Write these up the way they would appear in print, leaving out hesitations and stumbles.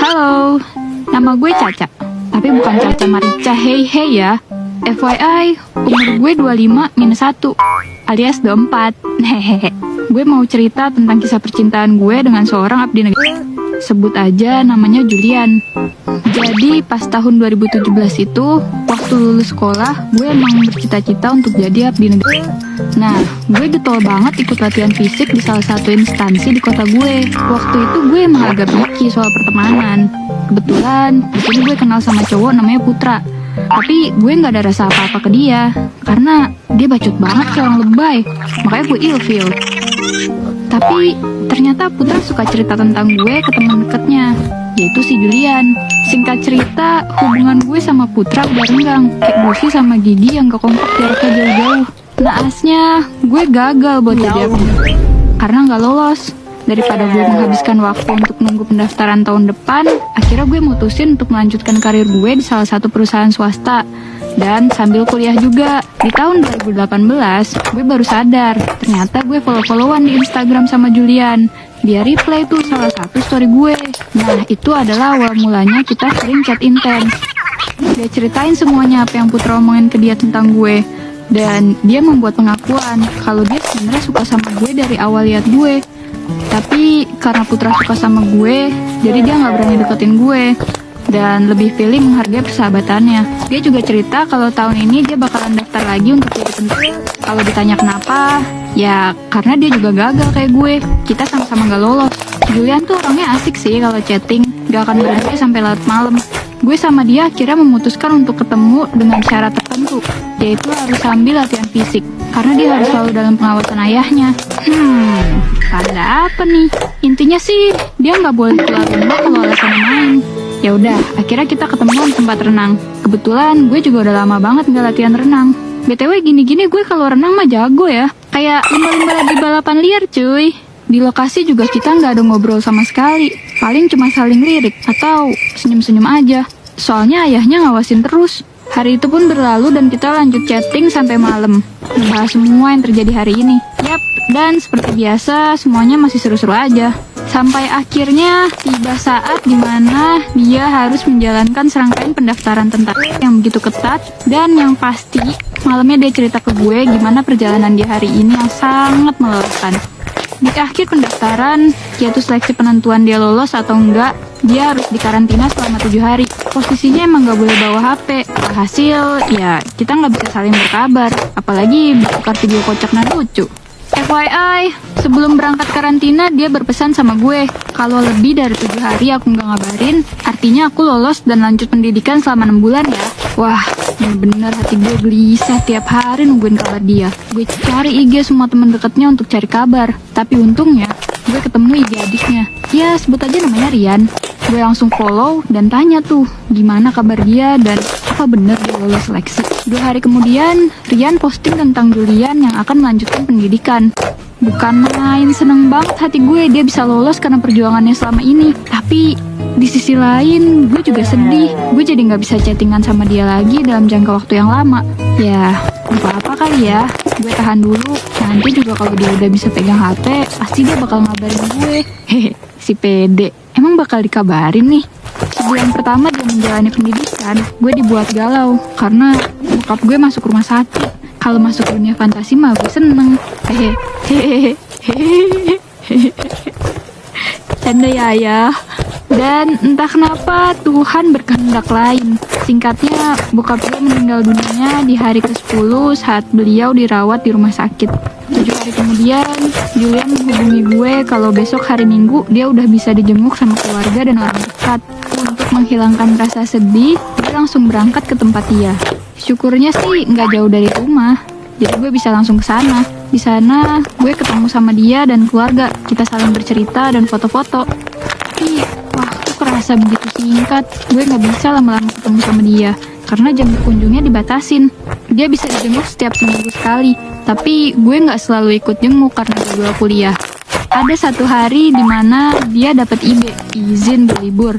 Halo, nama gue Caca. Tapi bukan Caca Marica hey ya. FYI, umur gue 25 minus 1 alias 24. Hehehe. Gue mau cerita tentang kisah percintaan gue dengan seorang abdi negara. Sebut aja namanya Julian. Jadi pas tahun 2017 itu, waktu lulus sekolah, gue emang bercita-cita untuk jadi abdi negara. Nah, gue getol banget ikut latihan fisik di salah satu instansi di kota gue. Waktu itu gue emang agak picky soal pertemanan. Kebetulan, di sini gue kenal sama cowok namanya Putra. Tapi gue nggak ada rasa apa-apa ke dia, karena dia bacot banget kayak orang lebay. Makanya gue ilfeel. Tapi ternyata Putra suka cerita tentang gue ke teman dekatnya, yaitu si Julian. Singkat cerita, hubungan gue sama Putra udah renggang, kayak Busi sama Gigi yang gak kompak jaraknya jauh-jauh. Naasnya, gue gagal buat jadi abdi karena gak lolos. Daripada gue menghabiskan waktu untuk nunggu pendaftaran tahun depan, akhirnya gue mutusin untuk melanjutkan karir gue di salah satu perusahaan swasta. Dan sambil kuliah juga. Di tahun 2018, gue baru sadar, ternyata gue follow-followan di Instagram sama Julian. Dia reply tuh salah satu story gue. Nah, itu adalah awal mulanya kita sering chat intens. Dia ceritain semuanya apa yang Putra omongin ke dia tentang gue. Dan dia membuat pengakuan kalau dia sebenarnya suka sama gue dari awal lihat gue. Tapi karena Putra suka sama gue, jadi dia gak berani deketin gue dan lebih pilih menghargai persahabatannya. Dia juga cerita kalau tahun ini dia bakalan daftar lagi untuk jadi tentara. Kalau ditanya kenapa, ya karena dia juga gagal kayak gue. Kita sama-sama gak lolos. Julian tuh orangnya asik sih kalau chatting, gak akan berhenti sampai larut malam. Gue sama dia akhirnya memutuskan untuk ketemu dengan syarat tertentu, yaitu harus sambil latihan fisik, karena dia harus selalu dalam pengawasan ayahnya. Ada apa nih? Intinya sih, dia nggak boleh keluar rumah kalau alasannya main. Ya udah, akhirnya kita ketemu di tempat renang. Kebetulan gue juga udah lama banget nggak latihan renang. BTW gini-gini gue kalau renang mah jago ya. Kayak lumba-lumba lagi balapan liar cuy. Di lokasi juga kita nggak ada ngobrol sama sekali. Paling cuma saling lirik atau senyum-senyum aja. Soalnya ayahnya ngawasin terus. Hari itu pun berlalu dan kita lanjut chatting sampai malam. Ngebahas semua yang terjadi hari ini. Yap, dan seperti biasa semuanya masih seru-seru aja. Sampai akhirnya tiba saat dimana dia harus menjalankan serangkaian pendaftaran tentara yang begitu ketat. Dan yang pasti malamnya dia cerita ke gue gimana perjalanan dia hari ini yang sangat melelahkan. Di akhir pendaftaran, yaitu seleksi penentuan dia lolos atau enggak, dia harus dikarantina selama 7 hari. Posisinya emang gak boleh bawa HP. Hasil, ya kita gak bisa saling berkabar. Apalagi bertukar video kocak dan lucu. FYI, sebelum berangkat karantina, dia berpesan sama gue, kalau lebih dari 7 hari aku gak ngabarin, artinya aku lolos dan lanjut pendidikan selama 6 bulan ya. Wah, bener-bener hati gue gelisah tiap hari nungguin kabar dia. Gue cari IG semua teman dekatnya untuk cari kabar. Tapi untungnya, gue ketemu IG adiknya. Ya, sebut aja namanya Rian. Gue langsung follow dan tanya tuh, gimana kabar dia dan apa bener dia lolos seleksi. 2 hari kemudian, Rian posting tentang Julian yang akan melanjutkan pendidikan. Bukan main, seneng banget hati gue dia bisa lolos karena perjuangannya selama ini. Tapi di sisi lain, gue juga sedih. Gue jadi gak bisa chattingan sama dia lagi dalam jangka waktu yang lama. Ya, apa-apa kali ya. Gue tahan dulu. Nanti juga kalau dia udah bisa pegang HP, pasti dia bakal ngabarin gue. Hehe, si pede. Emang bakal dikabarin nih. Sebulan pertama dia menjalani pendidikan, gue dibuat galau karena bokap gue masuk rumah sakit. Kalau masuk dunia fantasi mah gue seneng. Hehehe. Canda ya ayah. Dan entah kenapa Tuhan berkehendak lain. Singkatnya, bokap gue meninggal dunia di hari ke-10 saat beliau dirawat di rumah sakit. 7 hari kemudian, Julian menghubungi gue kalau besok hari Minggu dia udah bisa dijenguk sama keluarga dan orang dekat. Untuk menghilangkan rasa sedih, gue langsung berangkat ke tempat dia. Syukurnya sih nggak jauh dari rumah, jadi gue bisa langsung ke sana. Di sana, gue ketemu sama dia dan keluarga. Kita saling bercerita dan foto-foto. Tapi waktu kerasa begitu singkat. Gue gak bisa lama-lama ketemu sama dia karena jam berkunjungnya dibatasin. Dia bisa dijenguk setiap seminggu sekali, tapi gue gak selalu ikut jenguk karena jadwal kuliah. Ada satu hari di mana dia dapat izin berlibur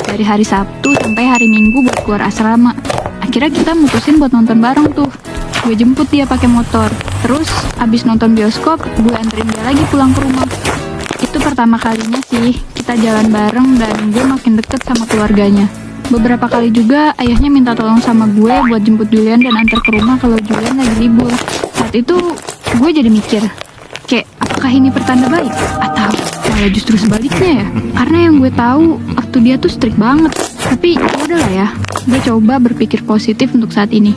dari hari Sabtu sampai hari Minggu buat keluar asrama. Akhirnya kita mutusin buat nonton bareng tuh. Gue jemput dia pakai motor. Terus abis nonton bioskop, gue anterin dia lagi pulang ke rumah. Itu pertama kalinya sih kita jalan bareng dan gue makin deket sama keluarganya. Beberapa kali juga ayahnya minta tolong sama gue buat jemput Julian dan antar ke rumah kalau Julian lagi libur. Saat itu gue jadi mikir, kayak apakah ini pertanda baik? Atau malah justru sebaliknya ya? Karena yang gue tahu waktu dia tuh strict banget. Tapi udahlah ya, gue coba berpikir positif untuk saat ini.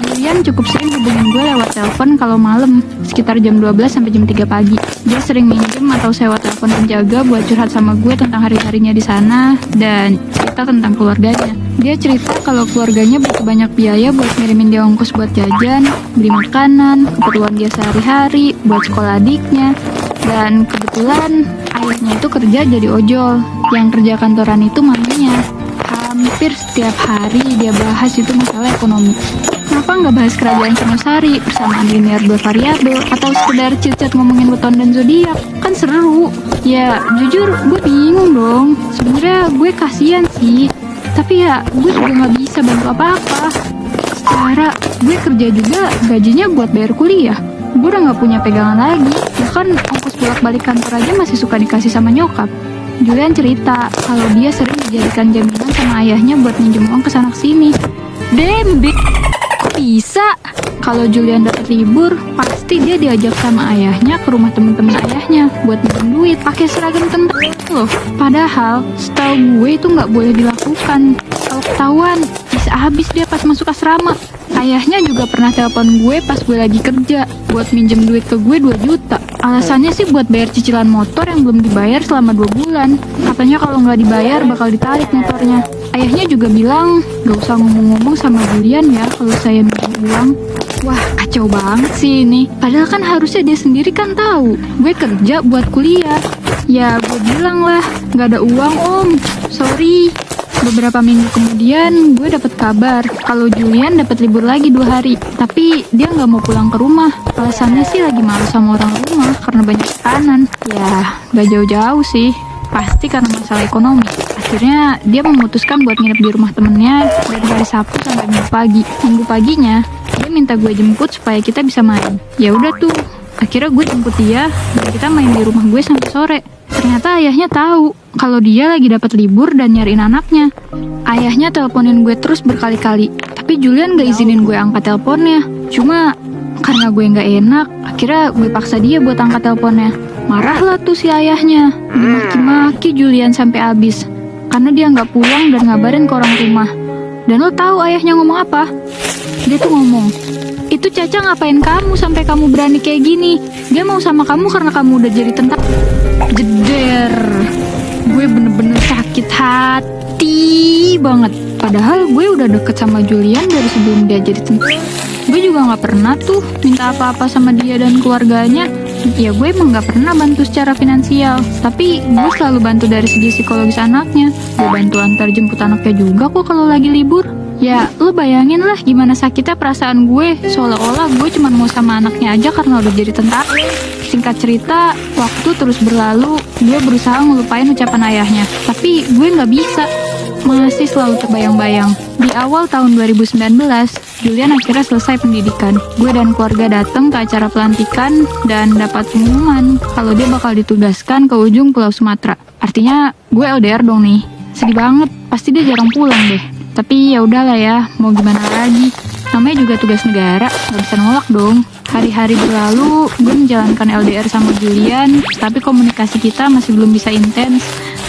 Julian cukup sering hubungin gue lewat telepon kalau malam, sekitar jam 12 sampai jam 3 pagi. Dia sering minjem atau sewa telepon penjaga buat curhat sama gue tentang hari-harinya di sana dan cerita tentang keluarganya. Dia cerita kalau keluarganya butuh banyak biaya buat ngirimin dia ongkos buat jajan, beli makanan, keperluan dia sehari-hari, buat sekolah adiknya. Dan kebetulan ayahnya itu kerja jadi ojol, yang kerja kantoran itu maminya. Hampir setiap hari dia bahas itu masalah ekonomi. Kenapa nggak bahas kerajaan Singosari, persamaan linear dua variabel, atau sekedar chit-chat ngomongin weton dan zodiak? Kan seru. Ya, jujur gue bingung dong. Sebenarnya gue kasihan sih, tapi ya gue juga nggak bisa bantu apa-apa. Secara gue kerja juga gajinya buat bayar kuliah. Gue udah nggak punya pegangan lagi. Bahkan ongkos bolak-balik kantor aja masih suka dikasih sama nyokap. Julian cerita kalau dia sering dijadikan jaminan sama ayahnya buat minjem uang ke sana sini. Dembik, kok bisa? Kalau Julian dapat libur, pasti dia diajak sama ayahnya ke rumah temen-temen ayahnya buat minjem duit pakai seragam tentara loh. Padahal setahu gue itu nggak boleh dilakukan. Kalau ketahuan, bisa habis dia pas masuk asrama. Ayahnya juga pernah telepon gue pas gue lagi kerja buat minjem duit ke gue 2 juta. Alasannya sih buat bayar cicilan motor yang belum dibayar selama 2 bulan. Katanya kalau nggak dibayar bakal ditarik motornya. Ayahnya juga bilang gak usah ngomong-ngomong sama Julian ya kalau saya minjem uang. Wah, kacau banget sih ini. Padahal kan harusnya dia sendiri kan tahu gue kerja buat kuliah. Ya gue bilang lah, gak ada uang om, sorry. Beberapa minggu kemudian gue dapet kabar kalau Julian dapat libur lagi 2 hari. Tapi dia nggak mau pulang ke rumah. Alasannya sih lagi malu sama orang rumah karena banyak tekanan. Ya nggak jauh-jauh sih, pasti karena masalah ekonomi. Akhirnya dia memutuskan buat nginep di rumah temennya dari hari Sabtu sampai Minggu pagi. Minggu paginya dia minta gue jemput supaya kita bisa main. Ya udah tuh, akhirnya gue jemput dia dan kita main di rumah gue sampai sore. Ternyata ayahnya tahu kalau dia lagi dapat libur dan nyariin anaknya. Ayahnya teleponin gue terus berkali-kali, tapi Julian gak izinin gue angkat teleponnya. Cuma karena gue gak enak, akhirnya gue paksa dia buat angkat teleponnya. Marahlah tuh si ayahnya, dimaki-maki Julian sampai habis karena dia gak pulang dan ngabarin ke orang rumah. Dan lo tahu ayahnya ngomong apa? Dia tuh ngomong, itu Caca ngapain kamu sampai kamu berani kayak gini? Dia mau sama kamu karena kamu udah jadi tentara. Jeder, gue bener-bener sakit hati banget. Padahal gue udah deket sama Julian dari sebelum dia jadi tentara. Gue juga gak pernah tuh minta apa-apa sama dia dan keluarganya. Ya gue emang gak pernah bantu secara finansial, tapi gue selalu bantu dari segi psikologis anaknya. Gue bantu antar jemput anaknya juga kok kalau lagi libur. Ya lo bayangin lah gimana sakitnya perasaan gue, seolah-olah gue cuma mau sama anaknya aja karena udah jadi tentara. Singkat cerita, waktu terus berlalu, gue berusaha ngelupain ucapan ayahnya, tapi gue gak bisa. Masih selalu terbayang-bayang. Di awal tahun 2019, Julian akhirnya selesai pendidikan. Gue dan keluarga datang ke acara pelantikan dan dapat pengumuman kalau dia bakal ditugaskan ke ujung Pulau Sumatera. Artinya gue LDR dong nih. Sedih banget, pasti dia jarang pulang deh. Tapi ya udahlah ya, mau gimana lagi. Namanya juga tugas negara, gak bisa nolak dong. Hari-hari berlalu, gue menjalankan LDR sama Julian, tapi komunikasi kita masih belum bisa intens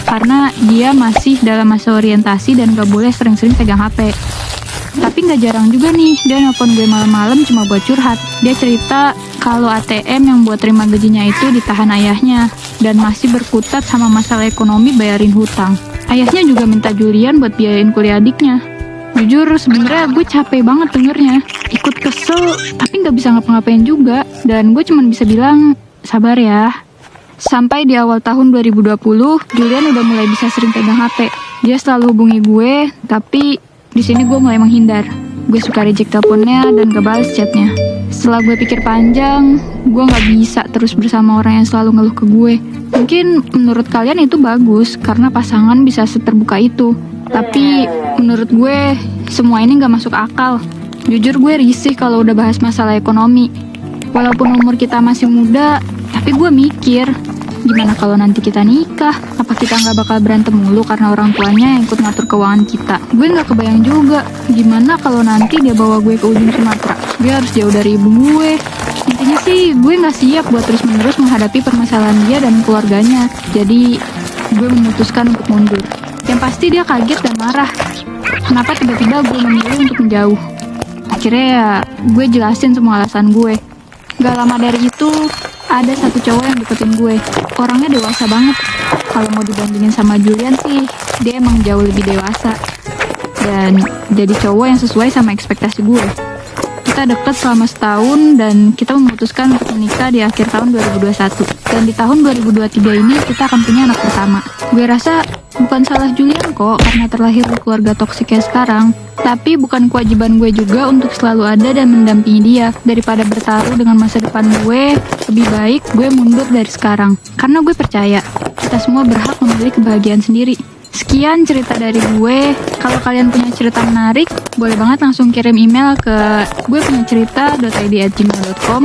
karena dia masih dalam masa orientasi dan gak boleh sering-sering pegang HP. Tapi gak jarang juga nih, dia nelpon gue malam-malam cuma buat curhat. Dia cerita kalau ATM yang buat terima gajinya itu ditahan ayahnya dan masih berkutat sama masalah ekonomi bayarin hutang. Ayahnya juga minta Julian buat biayain kuliah adiknya. Jujur sebenarnya gue capek banget dengernya. Ikut kesel tapi gak bisa ngapa-ngapain juga. Dan gue cuma bisa bilang sabar ya. Sampai di awal tahun 2020 Julian udah mulai bisa sering pegang HP. Dia selalu hubungi gue, tapi di sini gue mulai menghindar. Gue suka reject teleponnya dan gak balas chatnya. Setelah gue pikir panjang, gue gak bisa terus bersama orang yang selalu ngeluh ke gue. Mungkin menurut kalian itu bagus karena pasangan bisa seterbuka itu. Tapi menurut gue semua ini gak masuk akal. Jujur gue risih kalau udah bahas masalah ekonomi. Walaupun umur kita masih muda, tapi gue mikir Gimana kalau nanti kita nikah? Apa kita nggak bakal berantem mulu karena orang tuanya yang ikut ngatur keuangan kita? Gue nggak kebayang juga. Gimana kalau nanti dia bawa gue ke ujung Sumatera? Gue harus jauh dari ibu gue. Intinya sih gue nggak siap buat terus-menerus menghadapi permasalahan dia dan keluarganya. Jadi gue memutuskan untuk mundur. Yang pasti dia kaget dan marah. Kenapa tiba-tiba gue memilih untuk menjauh? Akhirnya ya gue jelasin semua alasan gue. Gak lama dari itu ada satu cowok yang deketin gue. Orangnya dewasa banget. Kalau mau dibandingin sama Julian sih, dia emang jauh lebih dewasa. Dan jadi cowok yang sesuai sama ekspektasi gue. Kita deket selama setahun dan kita memutuskan untuk menikah di akhir tahun 2021. Dan di tahun 2023 ini kita akan punya anak pertama. Gue rasa bukan salah Julian kok karena terlahir di keluarga toksik kayak sekarang. Tapi bukan kewajiban gue juga untuk selalu ada dan mendampingi dia. Daripada bertaruh dengan masa depan gue, lebih baik gue mundur dari sekarang. Karena gue percaya kita semua berhak memilih kebahagiaan sendiri. Sekian cerita dari gue. Kalau kalian punya cerita menarik, boleh banget langsung kirim email ke guepunyacerita.id@gmail.com